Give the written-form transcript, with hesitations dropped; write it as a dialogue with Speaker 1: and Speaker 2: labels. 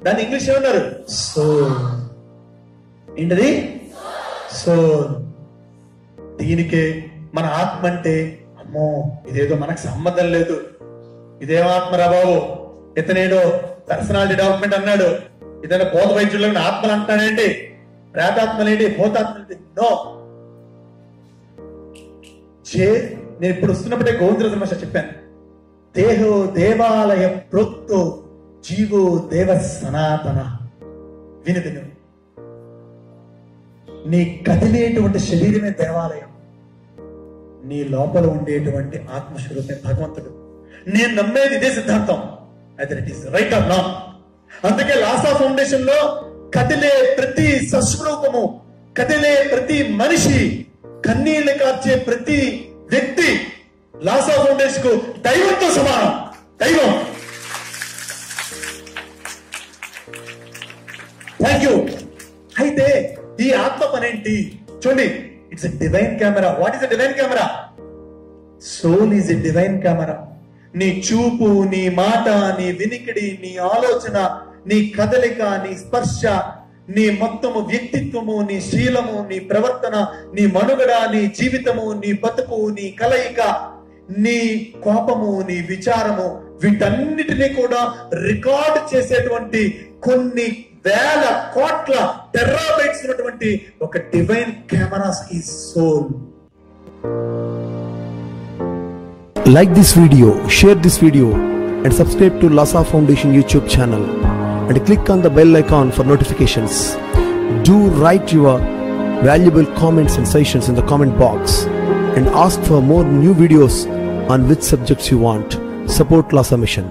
Speaker 1: దాన్ని ఇంగ్లీష్ ఏమన్నారు? సోల్. ఏంటది? సోల్. దీనికే మన ఆత్మ అంటే, అమ్మో ఇదేదో మనకు సంబంధం లేదు, ఇదేం ఆత్మరా బాబు, ఇతనేదో పర్సనాలిటీ డెవలప్మెంట్ అన్నాడు, ఇతను భూత వైద్యులను ఆత్మలు అంటాడేంటి, ప్రేతాత్మలేంటి, భూతాత్మలేంటి? నో. నేను ఇప్పుడు వస్తున్నప్పుడే గోవిందరాజు మాస్టర్ చెప్పాను, దేహో దేవాలయ ప్రోక్తో జీవో దేవ సనాతన. విను, నీ కదిలేటువంటి శరీరమే దేవాలయం, నీ లోపల ఉండేటువంటి ఆత్మస్వరూపమే భగవంతుడు. నేను నమ్మేది ఇదే సిద్ధాంతం, అయితే it is right are not. అందుకే లాసా ఫౌండేషన్ లో కదిలే ప్రతి సస్వరూపము, కదిలే ప్రతి మనిషి, కన్నీళ్లు కార్చే ప్రతి వ్యక్తి లాసా ఫౌండేషన్ కు దైవంతో సమానం. దైవం. Thank you. అయితే ఈ ఆత్మ పనేంటి చూడండి, it's a divine camera. What is a divine camera? Soul is a divine camera. నీ చూపు, నీ మాట, నీ వినికిడి, నీ ఆలోచన, నీ కదలిక, నీ స్పర్శ, నీ మొత్తము వ్యక్తిత్వము, నీ శీలము, నీ ప్రవర్తన, నీ మనుగడ, నీ జీవితము, నీ బతుకు, నీ కలయిక, నీ కోపము, నీ విచారము, వీటన్నిటినీ కూడా రికార్డ్ చేసేటువంటి కొన్ని వేల కోట్ల టెరాబైట్స్ ఉన్నటువంటి ఒక డివైన్ కెమెరాస్ ఈ soul.
Speaker 2: Like this video, share this video and subscribe to Lhasa Foundation YouTube channel and click on the bell icon for notifications. Do write your valuable comments and suggestions in the comment box and ask for more new videos on which subjects you want. Support Lhasa Mission.